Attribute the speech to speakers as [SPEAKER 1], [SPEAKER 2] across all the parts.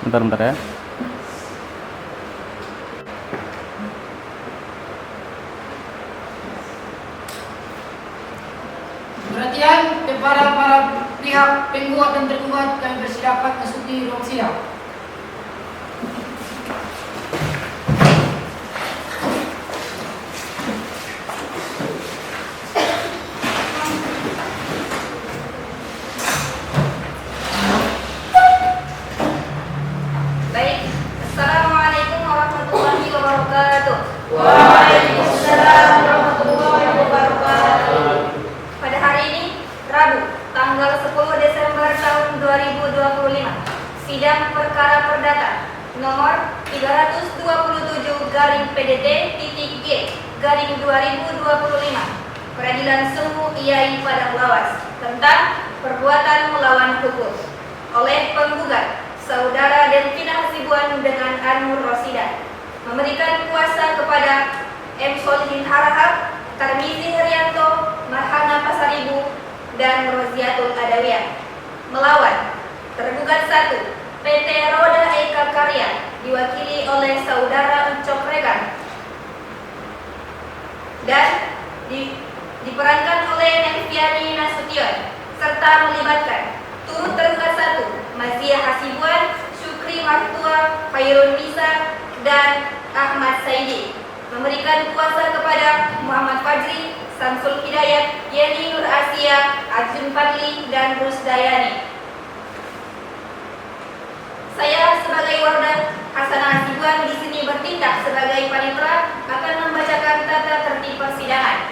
[SPEAKER 1] Bentar ya.
[SPEAKER 2] Perhatian kepada para pihak penggugat dan tergugat, kami bersilakan masuk di ruang sidang.
[SPEAKER 3] Baik, Assalamualaikum warahmatullahi wabarakatuh.
[SPEAKER 2] Waalaikumsalam warahmatullahi wabarakatuh.
[SPEAKER 3] Pada hari ini, Rabu, tanggal 10 Desember tahun 2025, sidang perkara perdata nomor 327/PDT-G/2025 Peradilan Sungguh IAI Padang Lawas tentang perbuatan melawan hukum oleh penggugat Saudara Delfina Hasibuan dengan Anur Rosidah, memberikan kuasa kepada M. Solihin Harahap, Tarmizi Haryanto, Marhana Pasaribu, dan Roziatul Adawiyah. Melawan tergugat 1, PT Roda Eka Karya, diwakili oleh Saudara Ucok Rekan, dan diperankan oleh Nelviani Nasution, serta melibatkan turut tergugat 1, Mazia Hasibuan, Syukri Martua, Khairun Nisa, dan Ahmad Saidi. Memberikan kuasa kepada Muhammad Fajri, Samsul Hidayat, Yeni Nur Asia, Azun Fadli, dan Rusdayani. Saya sebagai Warda Hasanah Hasibuan di sini bertindak sebagai panitera akan membacakan tata tertib persidangan.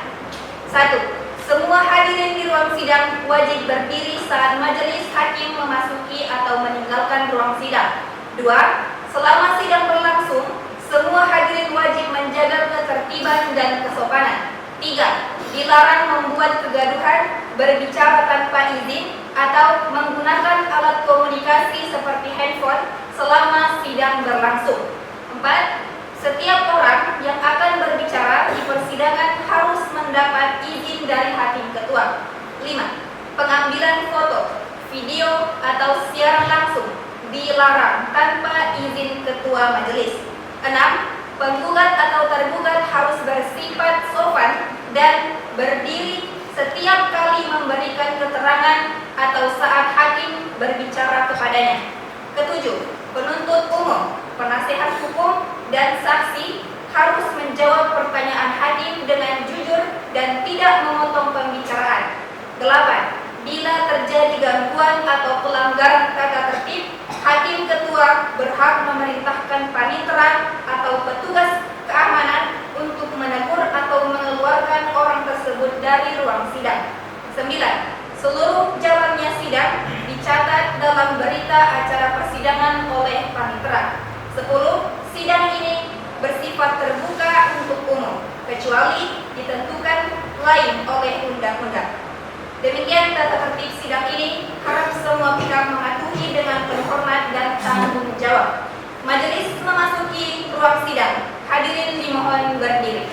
[SPEAKER 3] 1. Semua hadirin di ruang sidang wajib berdiri saat majelis hakim memasuki atau meninggalkan ruang sidang. 2. Selama sidang berlangsung, semua hadirin wajib menjaga ketertiban dan kesopanan. 3. Dilarang membuat kegaduhan, berbicara tanpa izin, atau menggunakan alat komunikasi seperti handphone selama sidang berlangsung. 4. Setiap orang yang akan berbicara di persidangan harus mendapat izin dari hakim ketua. 5. Pengambilan foto, video, atau siaran langsung dilarang tanpa izin ketua majelis. 6. Penggugat atau tergugat harus bersifat sopan dan berdiri setiap kali memberikan keterangan atau saat hakim berbicara kepadanya. 7. Penuntut umum, penasehat hukum, dan saksi harus menjawab pertanyaan hakim dengan jujur dan tidak memotong pembicaraan. 8. Bila terjadi gangguan atau pelanggaran tata tertib, hakim ketua berhak memerintahkan panitera atau petugas keamanan untuk menegur atau mengeluarkan orang tersebut dari ruang sidang. 9. Seluruh jalannya sidang dicatat dalam berita acara persidangan oleh panitera. 10. Sidang ini bersifat terbuka untuk umum, kecuali ditentukan lain oleh undang-undang. Demikian tata tertib sidang ini, harap semua pihak mematuhi dengan terhormat dan tanggung jawab. Majelis memasuki ruang sidang. Hadirin dimohon berdiri.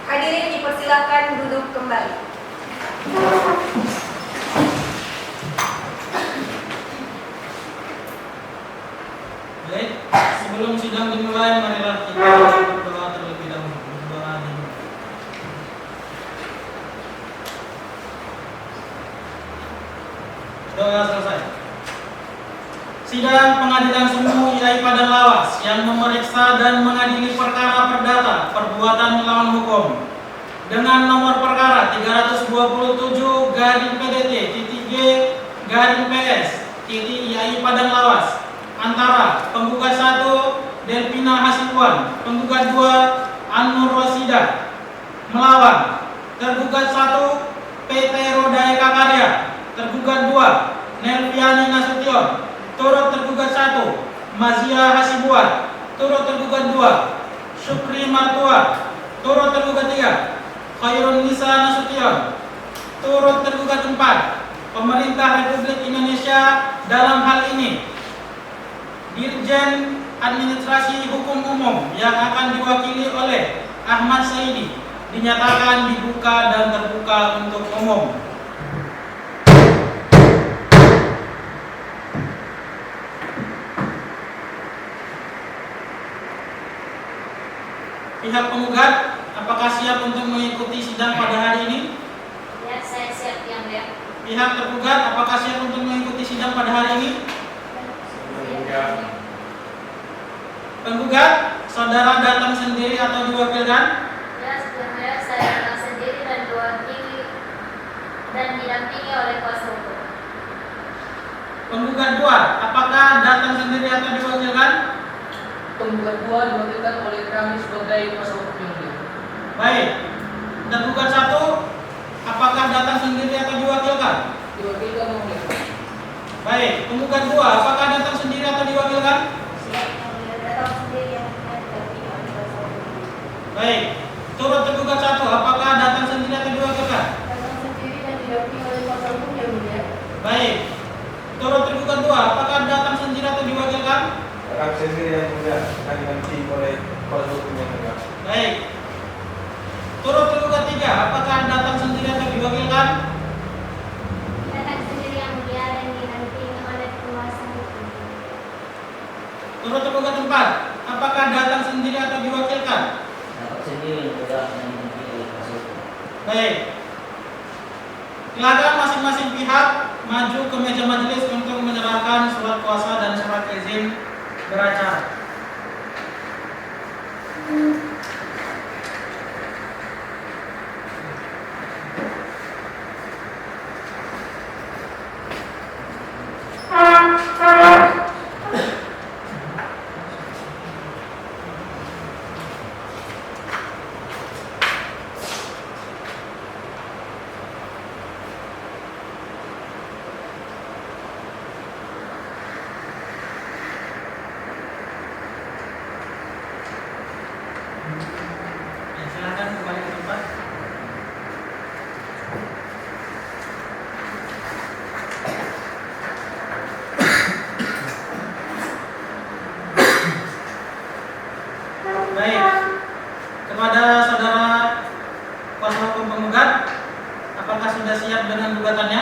[SPEAKER 3] Hadirin dipersilakan duduk kembali.
[SPEAKER 4] Baik, sebelum sidang dimulai, marilah kita berdoa terlebih dahulu. Berdoa dulu. Doa selesai. Sidang Pengadilan Sungguh IAI Padang Lawas yang memeriksa dan mengadili perkara perdata perbuatan melawan hukum dengan nomor perkara 327/PDT-G/PS/IAI Padang Lawas antara penggugat 1 Delfina Hasibuan, penggugat 2 Anur Rosidah, melawan tergugat 1 PT Roda Eka Karya, tergugat 2 Nelviani Nasution, turut tergugat 1 Mazia Hasibuan, turut tergugat 2 Syukri Martua, turut tergugat 3 Khairun Nisa Nasution, turut tergugat 4 pemerintah Republik Indonesia dalam hal ini Dirjen Administrasi Hukum Umum yang akan diwakili oleh Ahmad Saidi dinyatakan dibuka dan terbuka untuk umum. Pihak penggugat, apakah siap untuk mengikuti sidang pada hari ini?
[SPEAKER 1] Ya, saya siap yang mulia.
[SPEAKER 4] Pihak tergugat, apakah siap untuk mengikuti sidang pada hari ini? Penggugat, saudara datang sendiri atau diwakilkan?
[SPEAKER 1] Ya, sebelumnya saya datang sendiri dan diwakili dan didampingi oleh kuasa hukum.
[SPEAKER 4] Penggugat 2, apakah datang sendiri atau diwakilkan?
[SPEAKER 2] Penggugat 2 diwakilkan oleh kami sebagai kuasa hukum yang mulia.
[SPEAKER 4] Baik. Tergugat 1, apakah datang sendiri atau diwakilkan?
[SPEAKER 2] Diwakilkan yang mulia.
[SPEAKER 4] Baik. Penggugat 2, apakah datang sendiri atau diwakilkan?
[SPEAKER 1] Siap yang mulia, datang sendiri yang mulia, didampingi oleh kuasa hukum.
[SPEAKER 4] Baik. Turut tergugat 1, apakah datang sendiri atau diwakilkan?
[SPEAKER 1] Datang sendiri dan didampingi oleh kuasa hukum yang mulia.
[SPEAKER 4] Baik. Turut tergugat 2, apakah datang sendiri atau diwakilkan?
[SPEAKER 5] Datang sendiri yang mulia dan didampingi oleh kuasa hukum yang mulia.
[SPEAKER 4] Baik. Turut tergugat 3, apakah datang sendiri atau diwakilkan?
[SPEAKER 1] Datang sendiri yang mulia dan didampingi oleh kuasa hukum.
[SPEAKER 4] Turut tergugat 4, apakah datang sendiri atau diwakilkan?
[SPEAKER 6] Dapat sendiri tidak didampingi oleh kuasa hukum.
[SPEAKER 4] Baik. Silakan masing-masing pihak maju ke meja majelis untuk menyerahkan surat kuasa dan surat izin beracara. Ya, silakan kembali ke tempat. Baik. Kepada saudara kuasa hukum penggugat, apakah sudah siap dengan gugatannya?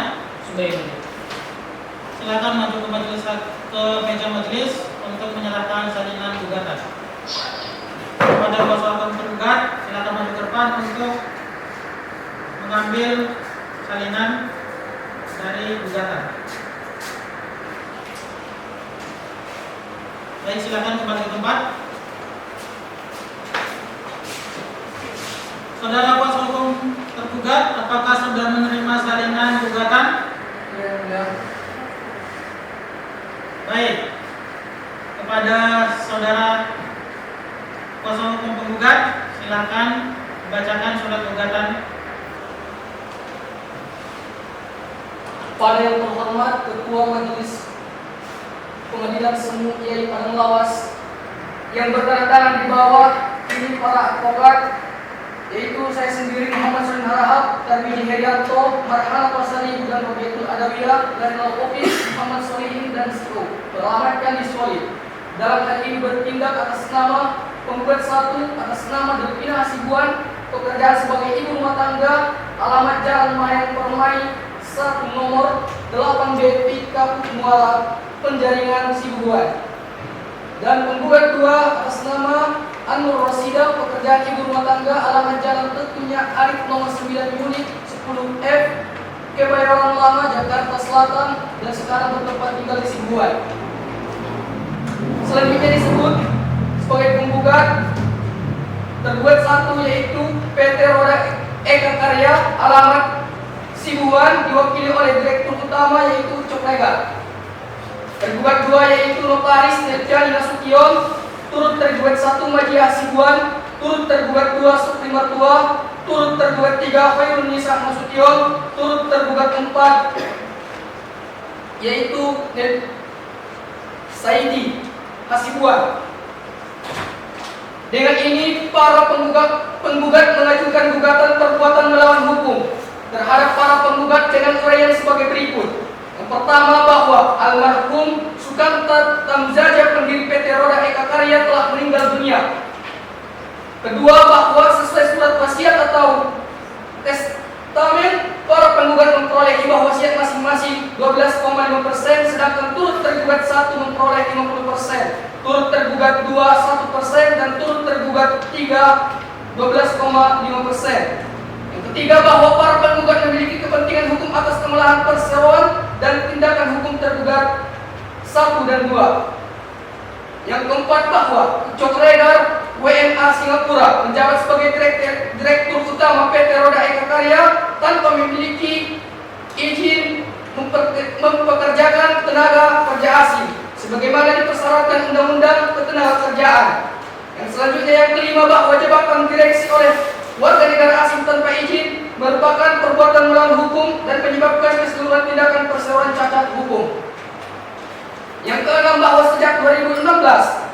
[SPEAKER 2] Sudah yang mulia.
[SPEAKER 4] Silakan maju ke meja majelis untuk menyerahkan salinan gugatan. Kepada kuasa hukum tergugat, silakan maju ke depan untuk mengambil salinan dari gugatan. Baik, silakan kembali ke tempat. Saudara kuasa hukum tergugat, apakah sudah menerima salinan gugatan?
[SPEAKER 2] Yang mulia.
[SPEAKER 4] Baik. Kepada saudara kuasa hukum penggugat, silakan bacakan surat gugatan.
[SPEAKER 7] Pada yang terhormat Ketua Majelis Pengadilan Semu Kiai Padang Lawas yang bertanda di bawah ini para advokat, yaitu saya sendiri Muhammad Salim Harahap, Tarmiji Herianto, Marhana Pasari dan Objektul Adawiyah dari Office Muhammad Solihin dan Siko beralamatkan di Solid. Dalam hal ini bertindak atas nama penggugat 1 atas nama Delfina Hasibuan, pekerjaan sebagai ibu rumah tangga, alamat Jalan Mayang Permai 1 nomor 8B Kapuk Muara, Penjaringan Sibuan. Dan penggugat 2 atas nama Anur Rosida, pekerjaan ibu rumah tangga, alamat Jalan Tentunya Arif nomor 9 unit 10F Kebayoran Lama, Jakarta Selatan, dan sekarang bertempat tinggal di Sibuan. Selanjutnya disebut sebagai penggugat tergugat 1 yaitu PT Roda Eka Karya, alamat Sibuan, diwakili oleh Direktur Utama yaitu Ucok Lega. Tergugat 2 yaitu Notaris Nerjani Nasution, turut tergugat 1 Maji Hasibuan, turut tergugat 2 Supri Mertua, turut tergugat 3 Khairul Nisa Nasution, turut tergugat 4 yaitu Saidi Hasibuan. Dengan ini para penggugat mengajukan gugatan perbuatan melawan hukum terhadap para penggugat dengan uraian sebagai berikut. Yang pertama, bahwa almarhum Sukanta Tamzaja, pendiri PT Roda Eka Karya, telah meninggal dunia. Kedua, bahwa sesuai surat wasiat atau testamen, para penggugat memperoleh hibah wasiat masing-masing 12,5%, sedangkan turut tergugat 1 memperoleh 50%, turut tergugat 2 1%, dan turut tergugat 3 12,5%. Yang ketiga, bahwa para penggugat memiliki kepentingan hukum atas pengolahan perseroan dan tindakan hukum tergugat 1 dan 2. Yang keempat, bahwa Ucok Redar WNA Singapura menjabat sebagai direktur utama PT Roda Eka Karya tanpa memiliki izin mempekerjakan tenaga kerja asing sebagaimana dipersyaratkan Undang-Undang Ketenagakerjaan. Yang selanjutnya, yang kelima, bahwa jabatan direksi oleh warga negara asing tanpa izin merupakan perbuatan melawan hukum dan menyebabkan keseluruhan tindakan perseroan cacat hukum. Yang keenam, bahwa sejak 2016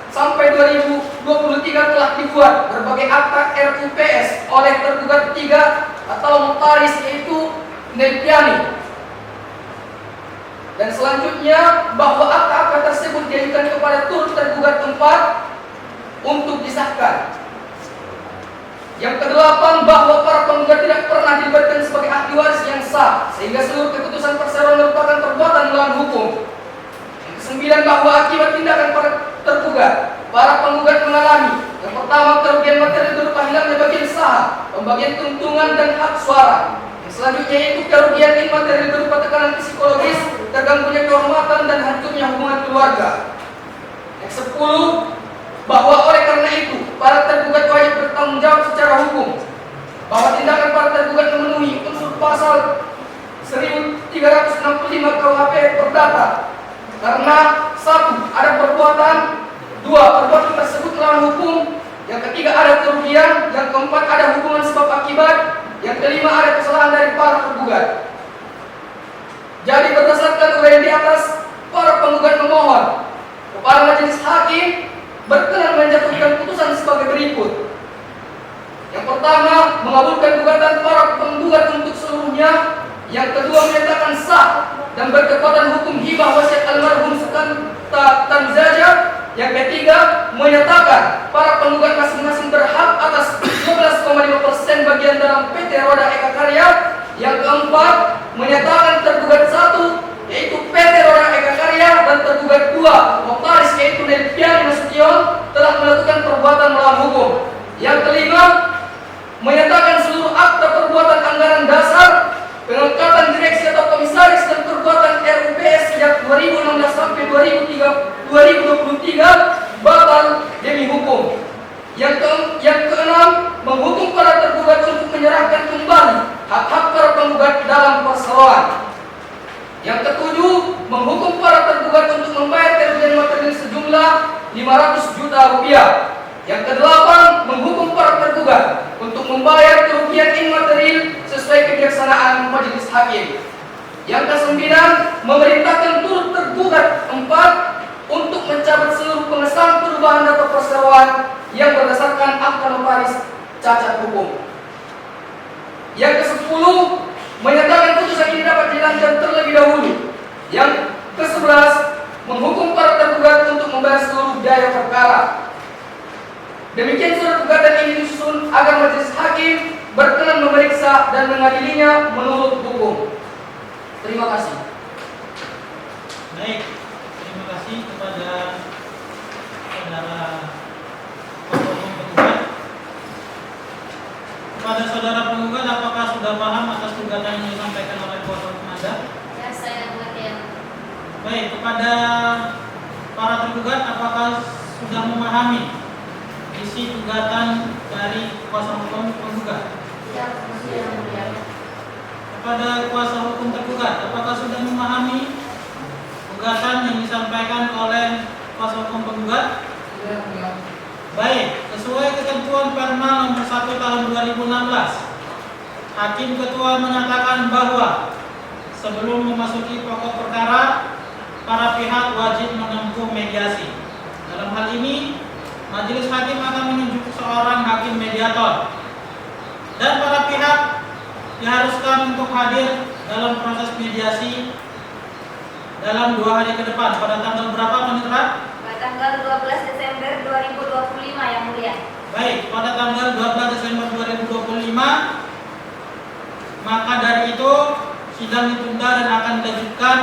[SPEAKER 7] sampai 2023 telah dibuat berbagai akta RUPS oleh tergugat 3 atau notaris, yaitu Nepiani. Dan selanjutnya, bahwa akta-akta tersebut diajukan kepada turut tergugat 4 untuk disahkan. Yang kedelapan, bahwa para penggugat tidak pernah dilibatkan sebagai ahli waris yang sah, sehingga seluruh keputusan perseroan merupakan perbuatan melawan hukum. Yang kesembilan, bahwa akibat tindakan para tergugat, para penggugat mengalami yang pertama, kerugian materi berupa hilangnya bagian saham, pembagian keuntungan dan hak suara. Yang selanjutnya yaitu kerugian imaterial berupa tekanan psikologis, terganggunya kehormatan dan hancurnya hubungan keluarga. Yang 10, bahwa oleh karena itu para tergugat wajib bertanggung jawab secara hukum, bahwa tindakan para tergugat memenuhi unsur pasal 1365 KUHP Perdata karena 1. Ada perbuatan, 2. Perbuatan tersebut melawan hukum, yang ketiga ada kerugian, yang keempat ada hubungan sebab akibat, yang kelima ada kesalahan dari para tergugat. Jadi berdasarkan uraian di atas, para penggugat memohon kepada majelis hakim berkenan menjatuhkan putusan sebagai berikut. Yang pertama, mengabulkan gugatan para penggugat untuk seluruhnya. Yang kedua, menyatakan sah dan berkekuatan hukum hibah wasiat almarhum Sukanta Tamzaja. Yang ketiga, menyatakan para penggugat masing-masing berhak atas 12,5% bagian dalam PT Roda Eka Karya. Yang keempat, menyatakan tergugat 1 yaitu PT Roda Eka Karya dan tergugat 2 notaris yaitu Nelpiani Nasution telah melakukan perbuatan melawan hukum. Yang kelima, menyatakan seluruh akta perbuatan anggaran dasar, pengangkatan direksi atau komisaris dan perbuatan RUPS sejak 2016 sampai 2023 batal demi hukum. Yang keenam, menghukum para tergugat untuk menyerahkan kembali hak-hak para penggugat dalam perseroan. Yang ketujuh, menghukum para tergugat untuk membayar kerugian material sejumlah 500 juta rupiah. Yang kedelapan, menghukum para tergugat untuk membayar kerugian imaterial sesuai kebijaksanaan majelis hakim. Yang kesembilan, memerintahkan turut tergugat 4 untuk mencabut seluruh pengesahan perubahan data perseroan yang berdasarkan akta notaris cacat hukum. Yang ke-10, menyatakan putusan ini dapat dilanjutkan terlebih dahulu. Yang ke-11, menghukum para tergugat untuk membayar seluruh biaya perkara. Demikian surat gugatan ini disusun agar majelis hakim berkenan memeriksa dan mengadilinya menurut hukum. Terima kasih.
[SPEAKER 4] Baik, terima kasih kepada saudara penggugat. Kepada saudara penggugat, apakah sudah paham atas gugatan yang disampaikan oleh kuasa hukum Anda?
[SPEAKER 1] Ya, saya mengerti.
[SPEAKER 4] Baik, kepada para tergugat, apakah sudah memahami isi gugatan dari kuasa hukum penggugat?
[SPEAKER 1] Ya, yang mulia.
[SPEAKER 4] Kepada kuasa hukum tergugat, apakah sudah memahami gugatan yang disampaikan oleh kuasa hukum penggugat? Baik, sesuai ketentuan Perma nomor 1 tahun 2016, Hakim Ketua menyatakan bahwa sebelum memasuki pokok perkara, para pihak wajib menempuh mediasi. Dalam hal ini, majelis hakim akan menunjuk seorang hakim mediator, dan para pihak diharuskan untuk hadir dalam proses mediasi dalam 2 hari ke depan. Pada tanggal berapa Panitera?
[SPEAKER 3] Pada tanggal 12 Desember 2025 yang mulia.
[SPEAKER 4] Baik, pada tanggal 12 Desember 2025, maka dari itu sidang ditunda dan akan dilanjutkan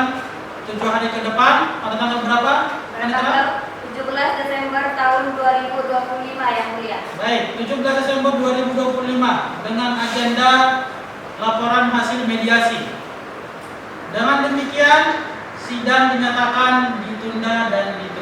[SPEAKER 4] 7 hari ke depan. Pada tanggal berapa?
[SPEAKER 3] Pada tanggal 17 Desember tahun 2025 yang mulia.
[SPEAKER 4] Baik, 17 Desember 2025 dengan agenda laporan hasil mediasi. Dengan demikian, sidang dinyatakan ditunda dan ditutup.